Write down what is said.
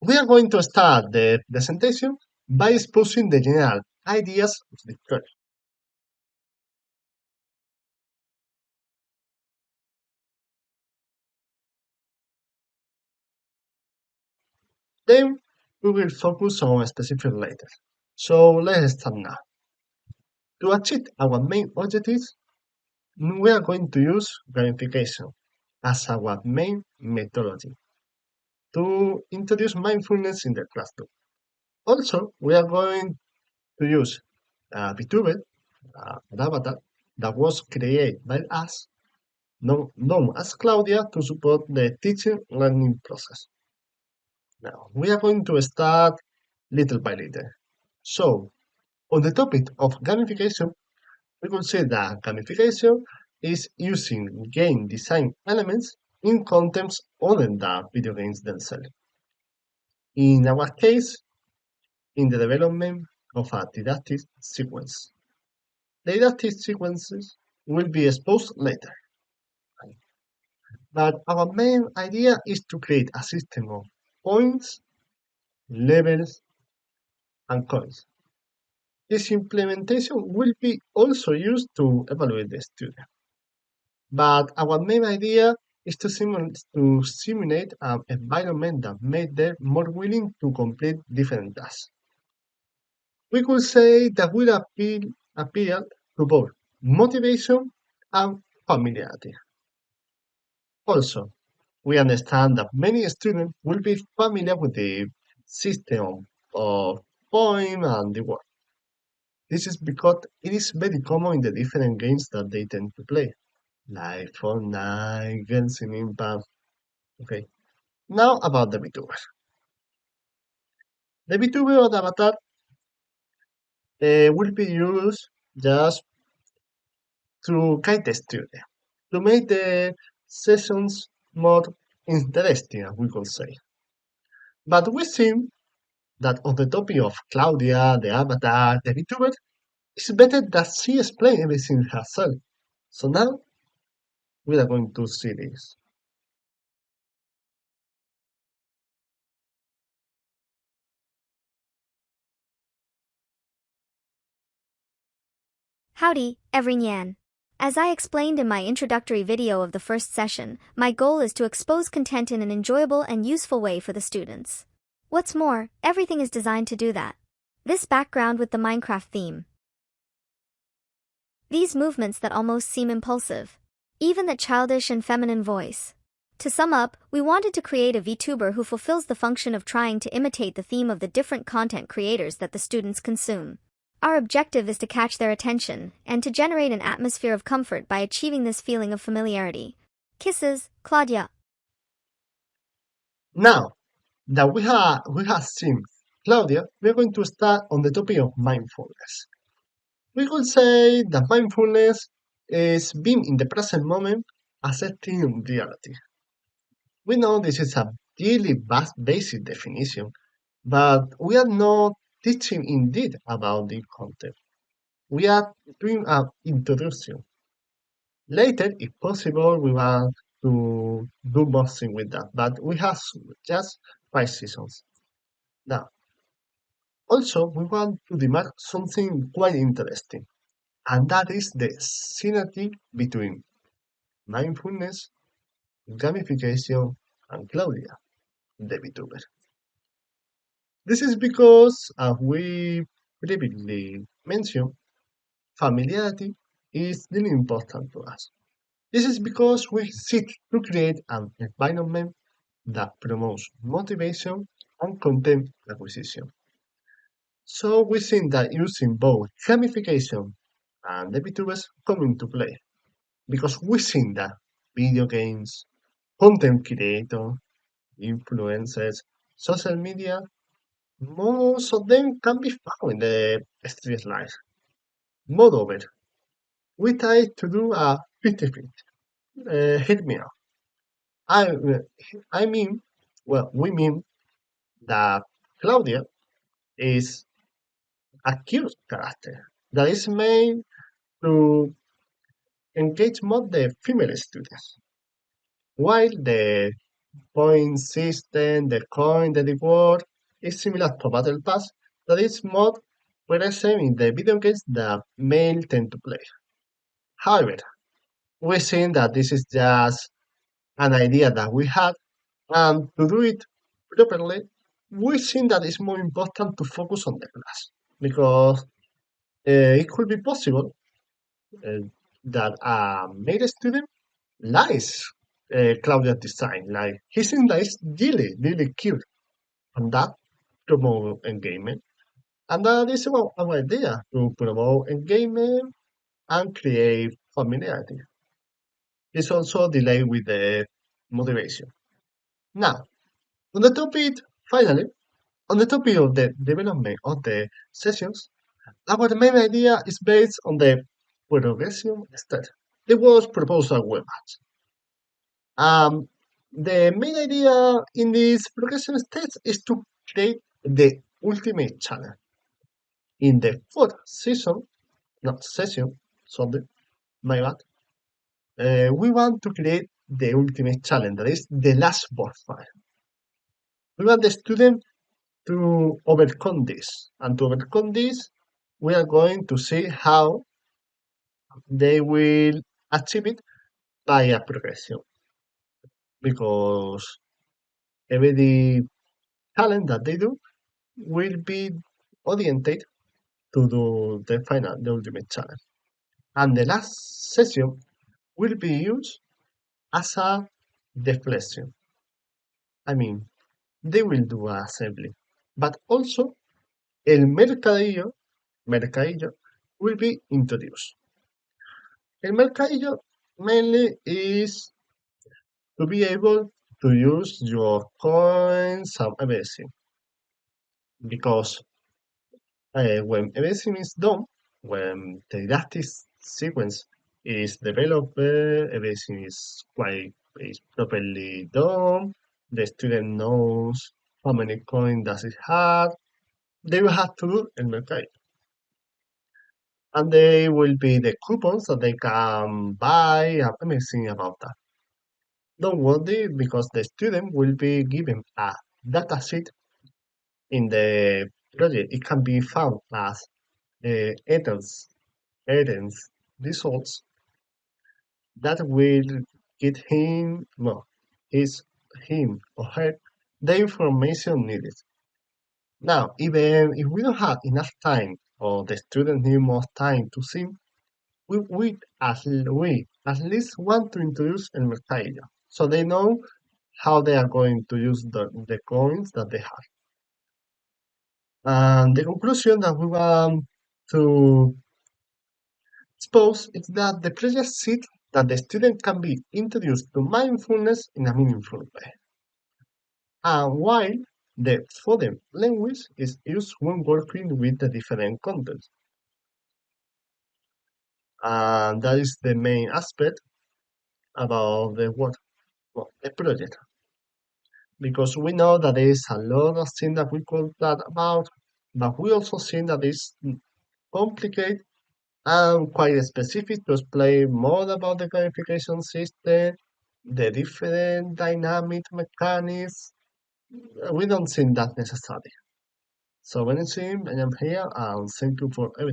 We are going to start the presentation by exposing the general ideas of the project. Then we will focus on specific later. So let's start now. To achieve our main objectives, we are going to use gamification as our main methodology to introduce mindfulness in the classroom. Also, we are going to use VTuber, an avatar that was created by us, known as Claudia, to support the teaching learning process. Now, we are going to start little by little. So, on the topic of gamification, we could say that gamification is using game design elements in contexts other than video games themselves. In our case, in the development of a didactic sequence. The didactic sequences will be exposed later. But our main idea is to create a system of points, levels, and coins. This implementation will be also used to evaluate the student. But our main idea is to simulate an environment that made them more willing to complete different tasks. We could say that will appeal to both motivation and familiarity. Also, we understand that many students will be familiar with the system of point and the word. This is because it is very common in the different games that they tend to play, like Fortnite, Genshin Impact. Okay, now about the VTuber. The VTuber or the avatar will be used just to guide the student, to make the sessions more interesting, we could say. But we think that on the topic of Claudia, the avatar, the VTuber, it's better that she explain everything herself. So now we are going to see this. Howdy, everyone. As I explained in my introductory video of the first session, my goal is to expose content in an enjoyable and useful way for the students. What's more, everything is designed to do that. This background with the Minecraft theme. These movements that almost seem impulsive. Even that childish and feminine voice. To sum up, we wanted to create a VTuber who fulfills the function of trying to imitate the theme of the different content creators that the students consume. Our objective is to catch their attention and to generate an atmosphere of comfort by achieving this feeling of familiarity. Kisses, Claudia. Now that we have seen Claudia, we are going to start on the topic of mindfulness. We could say that mindfulness is being in the present moment, accepting reality. We know this is a really vast basic definition, but we are not teaching indeed about the content. We are doing an introduction. Later, if possible, we want to do more things with that, but we have just 5 seasons. Now, also, we want to demand something quite interesting, and that is the synergy between mindfulness, gamification, and Claudia, the VTuber. This is because, as we previously mentioned, familiarity is really important to us. This is because we seek to create an environment that promotes motivation and content acquisition. So we think that using both gamification and the VTubers come into play because we think that video games, content creators, influencers, social media, most of them can be found in the street life. Moreover, we try to do a 50-50. Hit me out. I, I mean, well, we mean that Claudia is a cute character that is made to engage more the female students, while the point system, the coin, the reward is similar to Battle Pass, that is more present in the video games that male tend to play. However, we think that this is just an idea that we had, and to do it properly, we think that it's more important to focus on the class because it could be possible uh, that a male student likes Claudia's design. Like he thinks that it's really, really cute, and that promote engagement. And that is our idea to promote engagement and create familiarity. It's also delay with the motivation. Now, on the topic, finally, on the topic of the development of the sessions, our main idea is based on the progression state. It was proposed as web apps. The main idea in this progression state is to create the ultimate challenge. In the fourth season, not session, sorry, my bad, we want to create the ultimate challenge, that is the last boss fight. We want the student to overcome this, and to overcome this, we are going to see how they will achieve it by a progression, because every challenge that they do will be oriented to do the final, the ultimate challenge. And the last session will be used as a deflection. I mean, they will do assembly, but also mercadillo will be introduced. El mercadillo mainly is to be able to use your coins and everything, because when everything is done, when the didactic sequence is developed, everything is properly done, the student knows how many coins does it have, they will have to do el mercadillo. And they will be the coupons that they can buy and everything about that. Don't worry, because the student will be given a data sheet in the project. It can be found as items, items, results that will get him, no, his, him or her, the information needed. Now, even if we don't have enough time or the student need more time to see, we at least want to introduce el mercadillo, so they know how they are going to use the coins that they have. And the conclusion that we want to expose is that the project sees that the student can be introduced to mindfulness in a meaningful way. And while the further language is used when working with the different contents. And that is the main aspect about the work, well, the project. Because we know that there is a lot of things that we could talk about, but we also see that it's complicated and quite specific to explain more about the gamification system, the different dynamic mechanics. We don't think that necessary. So anything, I am here and thank you for everything.